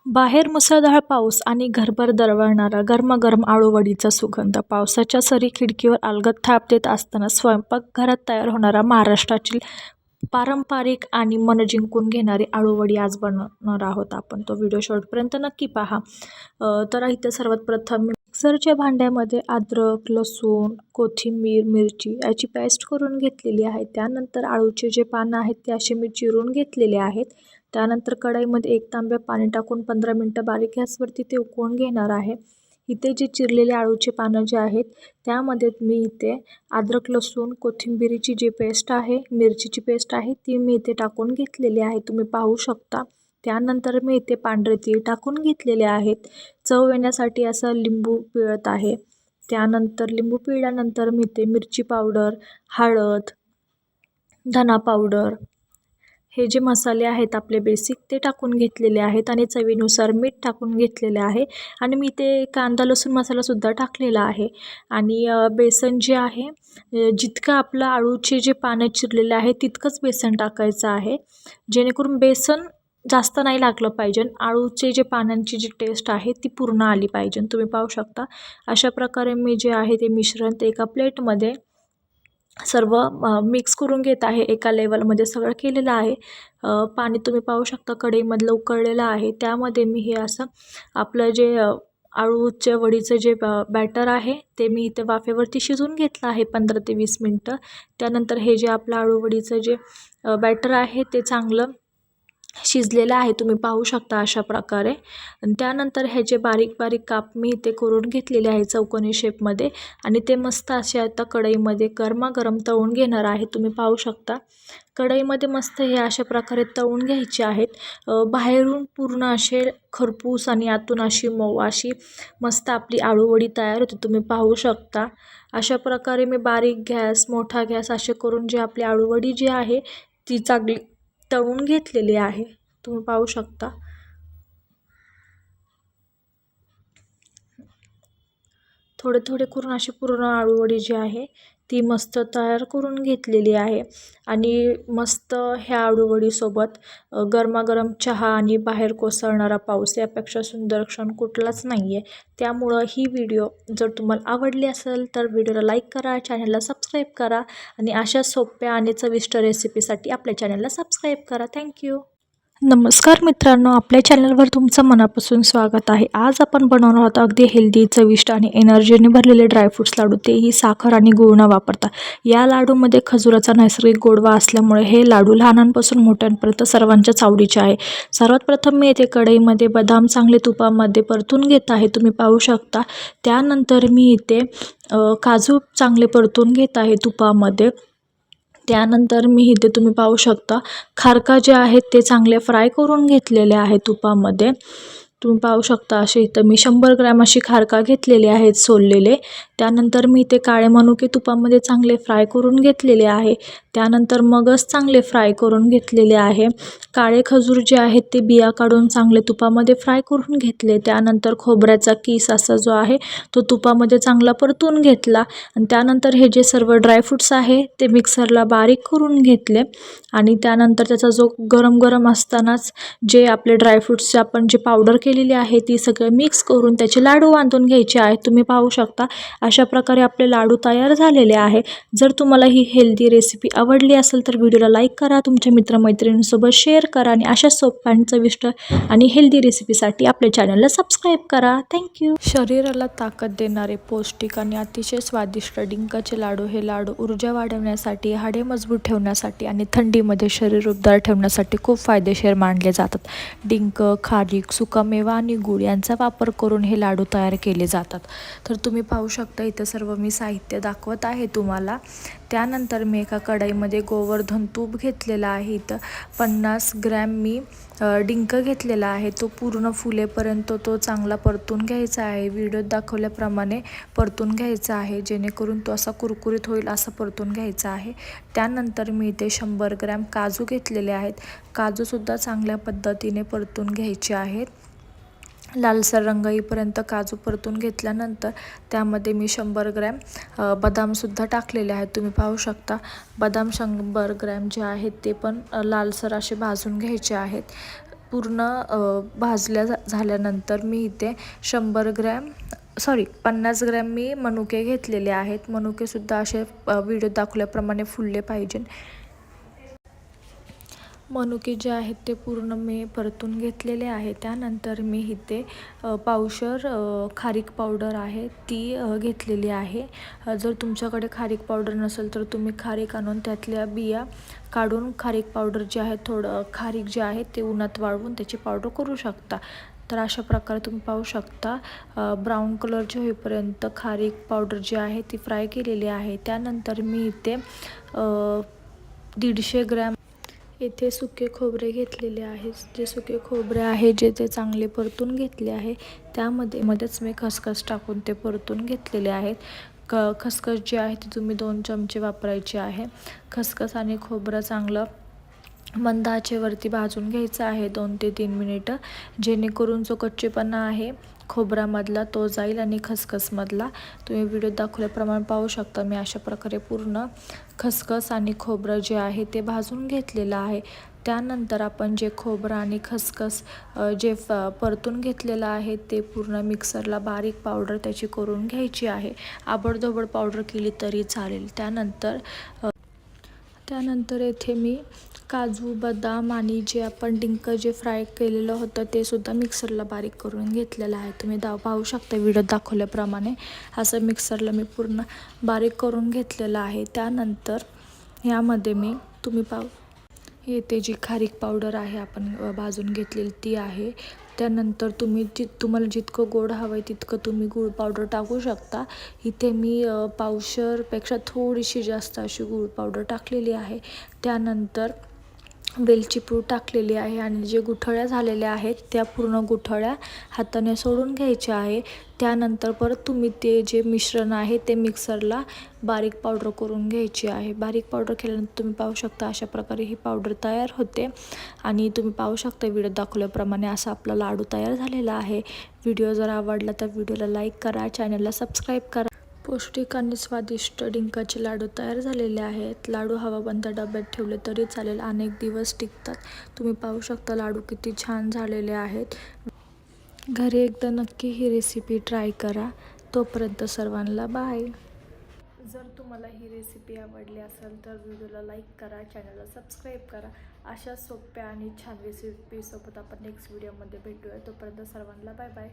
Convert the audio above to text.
बाहेर मुसळधार पाऊस आणि घरभर दरवळणारा गरमागरम आळूवडीचा सुगंध. पावसाच्या सरी खिडकीवर अलगद थाप देत असताना स्वयंपाकघरात तयार होणारा महाराष्ट्रातील पारंपरिक आणि मन जिंकून घेणारी आळूवडी आज बनवणार आहोत आपण. तो व्हिडिओ शेवटपर्यंत नक्की पहा. तर इथे सर्वात प्रथम मिक्सरच्या भांड्यामध्ये अद्रक, लसूण, कोथिंबीर, मिरची याची पेस्ट करून घेतलेली आहे. त्यानंतर आळूचे जे पानं आहेत ते असे मी चिरून घेतलेले आहेत. त्यानंतर कढईमध्ये 1 तांब्या पाणी टाकून 15 मिनटं बारीक गॅसवरती ते उकळून घेणार आहे. इथे जे चिरलेले आळूचे पानं जे आहेत त्यामध्ये मी इथे अद्रक, लसूण, कोथिंबिरीची जी पेस्ट आहे, मिरचीची पेस्ट आहे ती मी इथे टाकून घेतलेली आहे, तुम्ही पाहू शकता. त्यानंतर मी इथे पांढरे तीळ टाकून घेतलेले आहेत. चव येण्यासाठी असं लिंबू पिळत आहे. त्यानंतर लिंबू पिळल्यानंतर मी इथे मिरची पावडर, हळद, धना पावडर हे जे मसाले आहेत आपले बेसिक ते टाकून घेतलेले आहेत आणि चवीनुसार मीठ टाकून घेतलेले आहे. आणि मी ते कांदा लसूण मसालासुद्धा टाकलेला आहे. आणि बेसन जे आहे जितकं आपलं आळूचे जे पानं चिरलेले आहे तितकंच बेसन टाकायचं आहे, जेणेकरून बेसन जास्त नाही लागलं पाहिजे. आळूचे जे पानांची जी टेस्ट आहे ती पूर्ण आली पाहिजे. तुम्ही पाहू शकता अशा प्रकारे मी जे आहे ते मिश्रण ते एका प्लेटमध्ये सर्व मिक्स करून घेत आहे. एका लेवलमध्ये सगळं केलेलं आहे. पाणी तुम्ही पाहू शकता कढईमधलं उकळलेलं आहे. त्यामध्ये मी हे असं आपलं जे आळूच्या वडीचं जे बॅटर आहे ते मी इथे वाफेवरती शिजवून घेतलं आहे 15 ते 20 मिनटं. त्यानंतर हे जे आपलं आळूवडीचं जे बॅटर आहे ते चांगलं शिजलेलं आहे, तुम्ही पाहू शकता अशा प्रकारे. आणि त्यानंतर ह्याचे बारीक बारीक काप मी इथे करून घेतलेले आहे चौकोनी शेपमध्ये. आणि ते मस्त असे आता कढईमध्ये गरमागरम तळून घेणार आहे. तुम्ही पाहू शकता कढईमध्ये मस्त हे अशा प्रकारे तळून घ्यायचे आहेत. बाहेरून पूर्ण असे खरपूस आणि आतून अशी मऊ अशी मस्त आपली आळूवडी तयार होते, तुम्ही पाहू शकता. अशा प्रकारे मी बारीक गॅस मोठा गॅस असे करून जे आपली आळूवडी जी आहे ती चांगली तळून घेतलेली आहे, तुम्ही पाहू शकता. थोडे थोडे करून अशी पूर्ण आळूवडी जी आहे ती मस्त तयार करून घेतलेली आहे. आणि मस्त ह्या आळूवडीसोबत गरमागरम चहा आणि बाहेर कोसळणारा पाऊस यापेक्षा सुंदर क्षण कुठलाच नाही आहे. त्यामुळं ही व्हिडिओ जर तुम्हाला आवडली असेल तर व्हिडिओला लाईक करा, चॅनलला सबस्क्राईब करा आणि अशा सोप्या आणि चविष्ट रेसिपीसाठी आपल्या चॅनलला सबस्क्राईब करा. थँक्यू. नमस्कार मित्रांनो, आपल्या चॅनलवर तुमचं मनापासून स्वागत आहे. आज आपण बनवणार आहोत अगदी हेल्दी, चविष्ट आणि एनर्जीने भरलेले ड्रायफ्रूट्स लाडू, तेही साखर आणि गूळ न वापरता. या लाडूमध्ये खजुराचा नैसर्गिक गोडवा असल्यामुळे हे लाडू लहानांपासून मोठ्यांपर्यंत सर्वांच्याच आवडीचे आहे. सर्वात प्रथम मी येथे कढईमध्ये बदाम चांगले तुपामध्ये परतून घेत आहे, तुम्ही पाहू शकता. त्यानंतर मी इथे काजू चांगले परतून घेत आहे तुपामध्ये. त्यानंतर मी इथे तुम्ही पाहू शकता खारका जे आहेत ते चांगले फ्राय करून घेतलेले आहे तुपामध्ये. तुम्ही पाहू शकता असे इथं मी 100 ग्रॅम अशी खारका घेतलेले आहेत सोललेले. त्यानंतर मी इथे काळे मनुके तुपामध्ये चांगले फ्राय करून घेतलेले आहे. त्यानंतर मगच चांगले फ्राय करून घेतलेले आहे. काळे खजूर जे आहेत ते बिया काढून चांगले तुपामध्ये फ्राय करून घेतले. त्यानंतर खोबऱ्याचा किस असा जो आहे तो तुपामध्ये चांगला परतून घेतला. आणि त्यानंतर हे जे सर्व ड्रायफ्रूट्स आहे ते मिक्सरला बारीक करून घेतले. आणि त्यानंतर त्याचा जो गरम गरम असतानाच जे आपले ड्रायफ्रूट्सचे आपण जे पावडर केलेली आहे ती सगळं मिक्स करून त्याचे लाडू बांधून घ्यायचे आहेत, तुम्ही पाहू शकता. अशा प्रकारे आपले लाडू तयार झालेले आहे. जर तुम्हाला ही हेल्दी रेसिपी आवडली असेल तर व्हिडिओला लाईक करा, तुमच्या मित्रमैत्रिणींसोबत शेअर करा आणि अशा सोप्या आणि चविष्ट आणि हेल्दी रेसिपीसाठी आपल्या चॅनलला सबस्क्राईब करा. थँक्यू. शरीराला ताकद देणारे पौष्टिक आणि अतिशय स्वादिष्ट डिंकाचे लाडू. हे लाडू ऊर्जा वाढवण्यासाठी, हाडे मजबूत ठेवण्यासाठी आणि थंडीमध्ये शरीर उबदार ठेवण्यासाठी खूप फायदेशीर मानले जातात. डिंक, खारीक, सुकामेवा आणि गूळ यांचा वापर करून हे लाडू तयार केले जातात. तर तुम्ही पाहू शकता इथं सर्व मी साहित्य दाखवत आहे तुम्हाला. त्यानंतर मी एका कढईमध्ये गोवर्धन तूप घेतलेलं आहे. इथं 50 ग्रॅम मी डिंक घेतलेला आहे, तो पूर्ण फुलेपर्यंत तो चांगला परतून घ्यायचा आहे. व्हिडिओत दाखवल्याप्रमाणे परतून घ्यायचा आहे, जेणेकरून तो असा कुरकुरीत होईल असं परतून घ्यायचा आहे. त्यानंतर मी इथे 100 ग्रॅम काजू घेतलेले आहेत. काजूसुद्धा चांगल्या पद्धतीने परतून घ्यायचे आहेत. लालसर रंग येईपर्यंत काजू परतून घेतल्यानंतर त्यामध्ये मी 100 ग्रॅम बदामसुद्धा टाकलेले आहेत, तुम्ही पाहू शकता. बदाम 100 ग्रॅम जे आहेत ते पण लालसर असे भाजून घ्यायचे आहेत. पूर्ण भाजल्या झाल्यानंतर मी इथे 50 ग्रॅम मी मनुके घेतलेले आहेत. मनुकेसुद्धा असे व्हिडिओ दाखवल्याप्रमाणे फुलले पाहिजे. मनुके जे आहेत ते पूर्ण मी परतून घेतलेले आहे. त्यानंतर मी इथे पावशर खारीक पावडर आहे ती घेतलेली आहे. जर तुमच्याकडे खारीक पावडर नसेल तर तुम्ही खारीक आणून त्यातल्या बिया काढून खारीक पावडर जे आहे थोडं खारीक जे आहे ते उन्हात वाळवून त्याची पावडर करू शकता. तर अशा प्रकारे तुम्ही पाहू शकता ब्राऊन कलरचे होईपर्यंत खारीक पावडर जी आहे ती फ्राय केलेली आहे. त्यानंतर मी इथे 150 ग्रॅम येथे सुके खोबरे घेतलेले आहे. जे सुके खोबरे आहे जे ते चांगले परतून घेतले आहे. मध्येच मी खसखस टाकून ते परतून घेतलेले आहेत. खसखस जी आहे ती तुम्ही 2 चमचे वापरायची आहे. खसखस आणि खोबरं चांगलं मंद आचेवरती भाजून घ्यायचं आहे 2 ते 3 मिनिटं, जेणेकरून जो कच्चेपणा आहे खोबऱ्यामधला तो जाईल आणि खसखसमधला. तुम्ही व्हिडिओ दाखवल्याप्रमाणे पाहू शकता मी अशा प्रकारे पूर्ण खसखस आणि खोबरं जे आहे ते भाजून घेतलेलं आहे. त्यानंतर आपण जे खोबरं आणि खसखस जे परतून घेतलेलं आहे ते पूर्ण मिक्सरला बारीक पावडर त्याची करून घ्यायची आहे. आबडधोबड पावडर केली तरी चालेल. त्यानंतर येथे मी काजू, बदाम आणि जे आपण डिंक जे फ्राय केलेलं होतं ते सुद्धा मिक्सरला बारीक करून घेतलेलं आहे. तुम्ही पाहू शकता व्हिडिओ दाखवल्याप्रमाणे असं मिक्सरला मी पूर्ण बारीक करून घेतलेलं आहे. त्यानंतर यामध्ये मी येथे जी खारीक पावडर आहे आपण भाजून घेतलेली ती आहे. त्यानंतर तुम्हाला जितकं गोड हवं आहे तितकं तुम्ही गूळ पावडर टाकू शकता. इथे मी पावशरपेक्षा थोडीशी जास्त अशी गूळ पावडर टाकलेली आहे. त्यानंतर वेलची पूड टाकलेली आहे आणि जे गुठळ्या झालेल्या आहेत त्या पूर्ण गुठळ्या हाताने सोडून घ्यायच्या आहे. त्यानंतर परत तुम्ही ते जे मिश्रण आहे ते मिक्सरला बारीक पावडर करून घ्यायची आहे. बारीक पावडर केल्यानंतर तुम्ही पाहू शकता अशा प्रकारे ही पावडर तयार होते आणि तुम्ही पाहू शकता व्हिडिओ दाखवल्याप्रमाणे असा आपला लाडू तयार झालेला आहे. व्हिडिओ जर आवडला तर व्हिडिओला लाईक करा, चॅनलला सबस्क्राईब करा. पौष्टिक आणि स्वादिष्ट डिंकाचे लाडू तयार झालेले आहेत. लाडू हवाबंद डब्यात ठेवले तरी चालेल, अनेक दिवस टिकतात. तुम्ही पाहू शकता लाडू किती छान झालेले आहेत. घरी एकदा नक्की ही रेसिपी ट्राय करा. तोपर्यंत सर्वांना बाय. जर तुम्हाला ही रेसिपी आवडली असेल तर व्हिडिओला लाईक करा, चॅनलला सबस्क्राईब करा. अशा सोप्या आणि छान रेसिपीसोबत आपण नेक्स्ट व्हिडिओमध्ये भेटूया. तोपर्यंत सर्वांना बाय बाय.